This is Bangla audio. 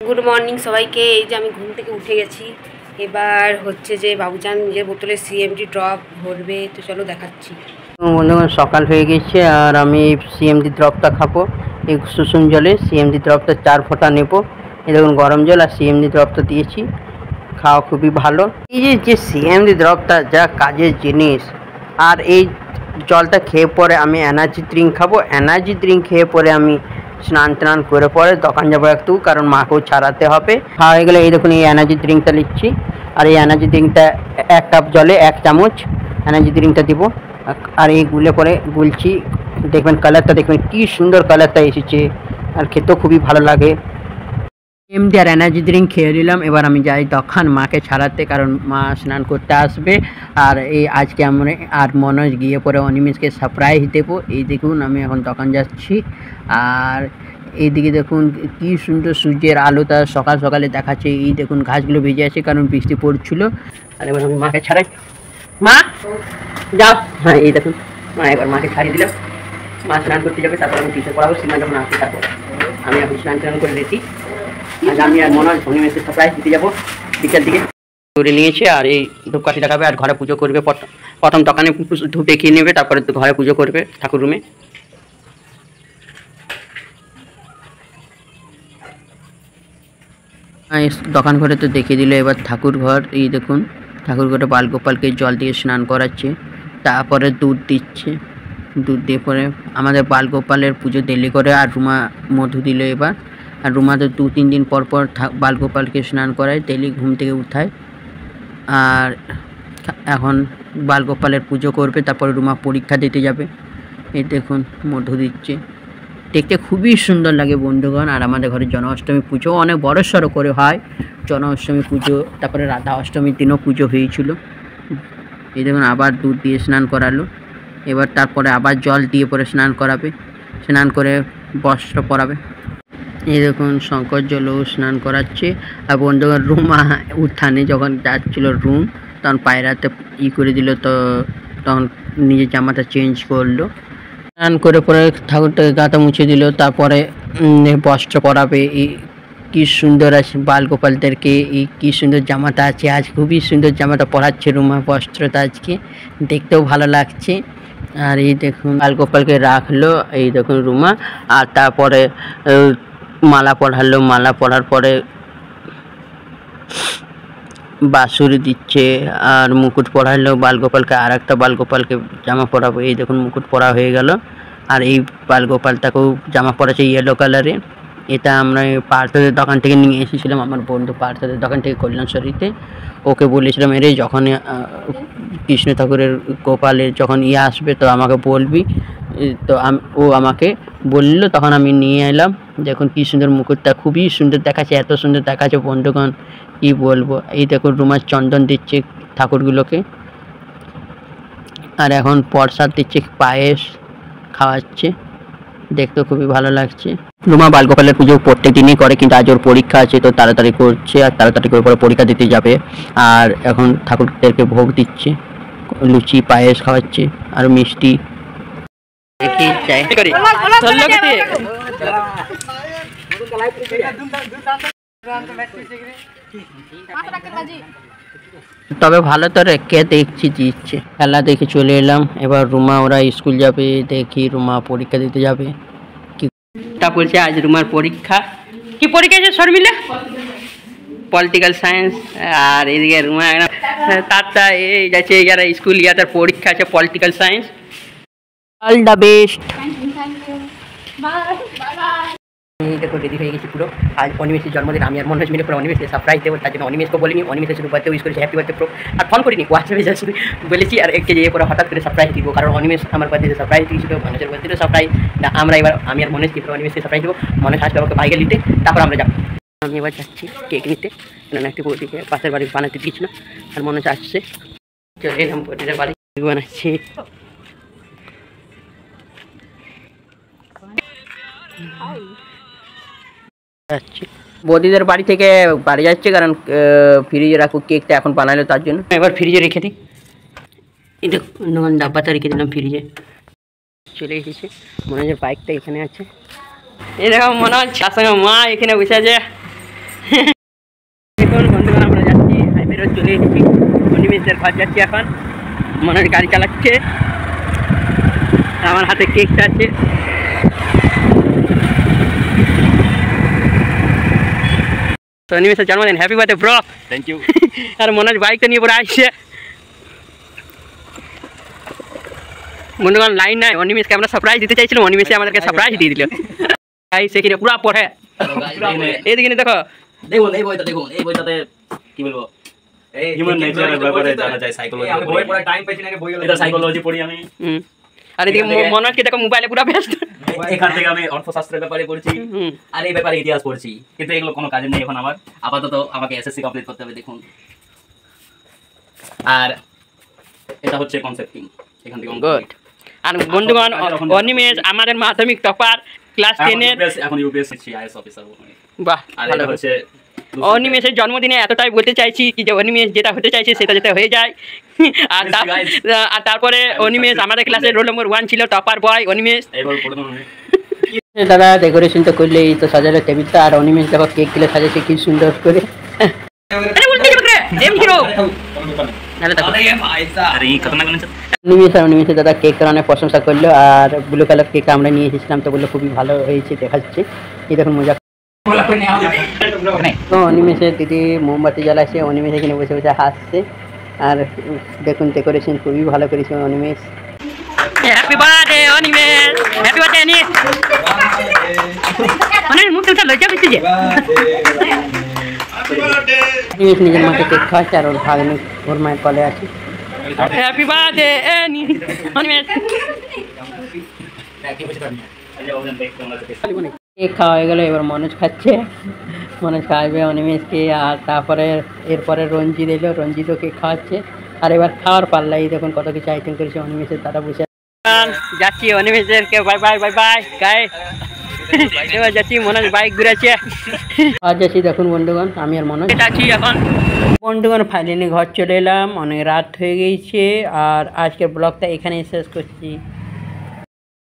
গুড মর্নিং সবাইকে। এই যে আমি ঘুম থেকে উঠে গেছি, এবার হচ্ছে যে বাবুজান নিজের বোতলে সিএমডি ড্রপ ভরবে, তো চলো দেখাচ্ছি। বন্ধুগণ সকাল হয়ে গেছে আর আমি সিএমডি ড্রপটা খাবো। এই সুসুম জলে সিএমডি ড্রপটা 4 ফোঁটা নেবো। এই দেখুন গরম জল আর সিএমডি ড্রপটা দিয়েছি, খাওয়া খুবই ভালো। এই যে সিএমডি ড্রপটা যা কাজের জিনিস। আর এই জলটা খেয়ে পরে আমি এনার্জি ড্রিঙ্ক খাবো। এনার্জি ড্রিঙ্ক খেয়ে পরে আমি স্নান টান করে পরে দোকান যাবো একটু, কারণ মাকেও ছাড়াতে হবে। খাওয়া হয়ে গেলে এই দেখুন এই এনার্জি ড্রিঙ্কটা নিচ্ছি। আর এই এনার্জি ড্রিঙ্কটা 1 কাপ জলে 1 চামচ এনার্জি ড্রিঙ্কটা দিব। আর এই গুলে পরে গুলছি, দেখবেন কালারটা দেখবেন কি সুন্দর কালারটা এসেছে, আর খেতেও খুবই ভালো লাগে। এমডি আর এনার্জি ড্রিঙ্ক খেয়ে নিলাম। এবার আমি যাই দোকান মাকে ছাড়াতে, কারণ মা স্নান করতে আসবে। আর এই আজকে আমরা আর মনোজ গিয়ে পরে অনিমেষকে সারপ্রাইজ দেবো। এই দেখুন আমি এখন দোকান যাচ্ছি। আর এইদিকে দেখুন কি সুন্দর সূর্যের আলোটা সকাল সকালে দেখাচ্ছে। এই দেখুন ঘাসগুলো ভিজে আছে, কারণ বৃষ্টি পড়ছিল। আর এবার আমি মাকে ছাড়াই। মা যাও। হ্যাঁ এই দেখুন মা, এবার মাকে ছাড়িয়ে দিলাম। মা স্নান করতে যাবে, তারপর আমি টিচার পড়াবো। সিনেমা যখন আসবে তারপর আমি এখন স্নান টান করে রেখি। আজ আমি আর মনে হয় অনিমেষকে সারপ্রাইজ দিতে যাবো বিকেল দিকে। করে নিয়েছে আর এই ধূপকাঠি দেখাবে আর ঘরে পুজো করবে। প্রথম দোকানে ধূপ দেখিয়ে নেবে, তারপরে ঘরে পুজো করবে ঠাকুর রুমে। দোকান ঘরে তো দেখিয়ে দিল, এবার ঠাকুর ঘর। এই দেখুন ঠাকুর ঘরে বালগোপালকে জল দিয়ে স্নান করাচ্ছে, তারপরে দুধ দিচ্ছে। দুধ দিয়ে পরে আমাদের বালগোপালের পুজো ডেলি করে। আর রুমা মধু দিল এবার। আর রুমা তো 2-3 দিন পর পর বালগোপালকে স্নান করায়, ডেলি ঘুম থেকে উঠায়। আর এখন বালগোপালের পুজো করবে, তারপরে রুমা পরীক্ষা দিতে যাবে। এই দেখুন মধু দিচ্ছে, দেখতে খুবই সুন্দর লাগে বন্ধুগণ। আর আমাদের ঘরে জন্মাষ্টমী পুজো অনেক বড় সড়ো করে হয়। জন্মাষ্টমী পুজো, তারপরে রাধা অষ্টমীর দিনও পুজো হয়েছিল। এই দেখুন আবার দুধ দিয়ে স্নান করালো। এবার তারপরে আবার জল দিয়ে পরে স্নান করাবে, স্নান করে বস্ত্র পরাবে। এই দেখুন শঙ্কর জলও স্নান করাচ্ছে। আর বন্ধুগণ রুমা উঠানে যখন যাচ্ছিল রুম, তখন পায়রাতে করে দিল, তো তখন নিজের জামাটা চেঞ্জ করলো। স্নান করে পরে ঠাকুরটাকে গাটা মুছে দিল, তারপরে বস্ত্র পরাবে। এই কি সুন্দর আছে বালগোপালদেরকে, এই কি সুন্দর জামাটা আছে। আজ খুবই সুন্দর জামাটা পরাচ্ছে রুমা, বস্ত্রটা আজকে দেখতেও ভালো লাগছে। আর এই দেখুন বালগোপালকে রাখলো, এই দেখুন রুমা। আর তারপরে মালা পরালো, মালা পরার পরে বাঁশুরি দিচ্ছে। আর মুকুট পরালো বালগোপালকে। আর একটা বালগোপালকে জামা পরাবো। এই দেখুন মুকুট পরা হয়ে গেল। আর এই বালগোপালটাকেও জামা পরাচ্ছে ইয়েলো কালারের। এটা আমরা পার্থদের দোকান থেকে নিয়ে এসেছিলাম, আমার বন্ধু পার্থদের দোকান থেকে কল্যাণশ্বরীতে। ওকে বলেছিলাম এরে যখন কৃষ্ণ ঠাকুরের গোপালের যখন আসবে তো আমাকে বলবি। তো ও আমাকে বলল, তখন আমি নিয়ে এলাম। দেখুন কি সুন্দর মুকুটটা, খুবই সুন্দর দেখাচ্ছে, এত সুন্দর দেখাচ্ছে বন্ধুগণ কি বলবো। এই দেখুন রুমার চন্দন দিচ্ছে ঠাকুরগুলোকে। আর এখন প্রসাদ দিচ্ছে, পায়েস খাওয়াচ্ছে, দেখতে খুবই ভালো লাগছে। রুমা বালগোপালের পুজো প্রত্যেক দিনই করে, কিন্তু আজ ওর পরীক্ষা আছে তো তাড়াতাড়ি করছে। আর তাড়াতাড়ি করে পরে পরীক্ষা দিতে যাবে। আর এখন ঠাকুরদেরকে ভোগ দিচ্ছে, লুচি পায়েস খাওয়াচ্ছে আর মিষ্টি। তবে ভালো তো রেখে দেখছি দিচ্ছে। খেলা দেখে চলে এলাম। এবার রুমা ওরা স্কুল যাবে, দেখি রুমা পরীক্ষা দিতে যাবে। তা বলছে আজ রুমার পরীক্ষা। কি পরীক্ষা আছে শর্মিলা? Political science. আর এদিকে রুমা তারটা এই যাচ্ছে, যারা স্কুল গিয়ে তার পরীক্ষা আছে political science. All the best. এই দেখো রেডি হয়ে গেছি পুরো। আজ অনিমেষের জন্মদিন, আমি আর মনোজ মিলে পুরো অনিমেষকে সারপ্রাইজ দেবো। তার জন্য অনিমেষকে বলিনি, অনিমেষের শুধু বার্থডে উইশ করেছি, হ্যাপি বার্থডে প্রো। আর ফোন করিনি, হোয়াটসঅ্যাপে যা শুধু বলেছি। আর এককে যেয়ে পরে হঠাৎ করে সারপ্রাইজ দিব, কারণ অনিমেষ আমার বার্থডেতে সারপ্রাইজ দিয়েছিল, মনোজের বার্থডেতে সারপ্রাইজ। আমরা এবার আমি আর মনোজকে পুরো অনিমেষকে সারপ্রাইজ দেবো। মনোজ আসবে আমাকে বাইকে নিতে, তারপর আমরা যাবো। আমি এবার যাচ্ছি কেক নিতে, কারণ একটু ওদিকে পাশের বাড়ি বানাতে দিয়েছিল। আর মনোজ আসছে, চলে এলাম বার্থডের বাড়ি বানাচ্ছি। যাচ্ছি বৌদিদের বাড়ি থেকে বাড়ি যাচ্ছে, কারণ ফ্রিজে রাখবো কেকটা, এখন বানালো তার জন্য। এবার ফ্রিজে রেখে দিই। এই দেখুন ডাব্বাটা রেখে দিলাম ফ্রিজে। চলে এসেছে, মনে হয় বাইকটা এখানে আছে। এই দেখো মনে হচ্ছে তার সঙ্গে মা এখানে বসে আছে। এখন বন্ধুগণ আমরা যাচ্ছি হাইওয়ে রোড চলে এসেছি, অনিমেষদের ঘর যাচ্ছি এখন। মনের গাড়ি চালাচ্ছে, আমার হাতে কেকটা আছে। তো অনিমেষের জন্মদিন, happy birthday bro. Thank you. আর মনোজ বাইকটা নিয়ে পরে আসছে। বন্ধুগণ লাইন নাই, অনিমেষকে আমরা সারপ্রাইজ দিতে চাইছিলাম, অনিমেষে আমাদেরকে সারপ্রাইজ দিয়ে দিল। তাই সেখানে পুরো পড়ে এইদিকে দেখো, দেখুন এই বইটা, দেখুন এই বইটাতে কি বলবো, হিউম্যান নেচারের ব্যাপারে জানা যায়, সাইকোলজি। আমি বই পড়া টাইম পাইছি না, বই এটা সাইকোলজি পড়ি আমি। আর এদিকে মনোজকে দেখো মোবাইলে পুরো ব্যস্ত। এখান থেকে আমি অর্থশাস্ত্রের ব্যাপারে পড়ছি, আর এই ব্যাপারে ইতিহাস পড়ছি, কিন্তু এগুলো কোনো কাজে নেই এখন আমার। আপাতত আমাকে এসএসসি কমপ্লিট করতে হবে। দেখুন, আর এটা হচ্ছে কনসেপ্টিং, এখান থেকে গুড। আর বন্ধুগণ অনিমেষ আমাদের মাধ্যমিক টপার ক্লাস 10 এর, এখন ইউপিএসসি আইএস অফিসার। বাহ, আর এটা হচ্ছে অনিমেষের জন্মদিনে এতটাই বলতে চাইছি কি যে অনিমেষ যেটা হতে চাইছে সেটা যাতে হয়ে যায়। আর তারপরে অনিমেষ আমাদের ক্লাসের রোল নম্বর 1 ছিল, টপার বয় অনিমেষ। দাদা ডেকোরেশন তো করলেই তো সাজালো টেবিলটা, আর অনিমেষ দেখো কেক গুলো সাজাচ্ছে কি সুন্দর করে। অনিমেষের দাদা কেক অনেক প্রশংসা করলো, আর ব্লু কালার কেক আমরা নিয়ে এসেছিলাম তো বললো খুবই ভালো হয়েছে, দেখা যাচ্ছে। এই দেখুন মজা। তো অনিমেষের দিদি মোমবাতি জ্বালাচ্ছে, অনিমেষ এখানে বসে বসে হাসছে। আর দেখুন ডেকোরেশন খুবই ভালো করেছে Animesh. Happy birthday Animesh, happy birthday Animesh. Animesh মুখটা উঠা লজ্জা পেয়েছে যে। অনিমেষ নিজের মাকে কেক খাওয়াচ্ছে, আর ওর ভাগ্নে ওর মায়ের কলে আছে। Happy birthday Animesh. কেক খাওয়া হয়ে গেলো, এবার মনোজ খাচ্ছে। মনোজ খাওয়াবে অনিমেষকে, আর তারপরে এরপরে রঞ্জিত এলো, রঞ্জিতও কেক খাওয়াচ্ছে। আর এবার খাওয়ার পাল্লাই দেখুন কত কিছু আইটেম করেছে অনিমেষের দাদা বসে। যাচ্ছি অনিমেষদেরকে বাই বাই বাই বাই গায়ে। এবার যাচ্ছি, মনোজ বাইক ঘুরেছে। আর যাচ্ছি দেখুন বন্ধুগণ, আমি আর মনোজ যাচ্ছি এখন। বন্ধুগণ ফাইনালি ঘর চলে এলাম, অনেক রাত হয়ে গিয়েছে, আর আজকের ব্লগটা এখানেই শেষ করছি।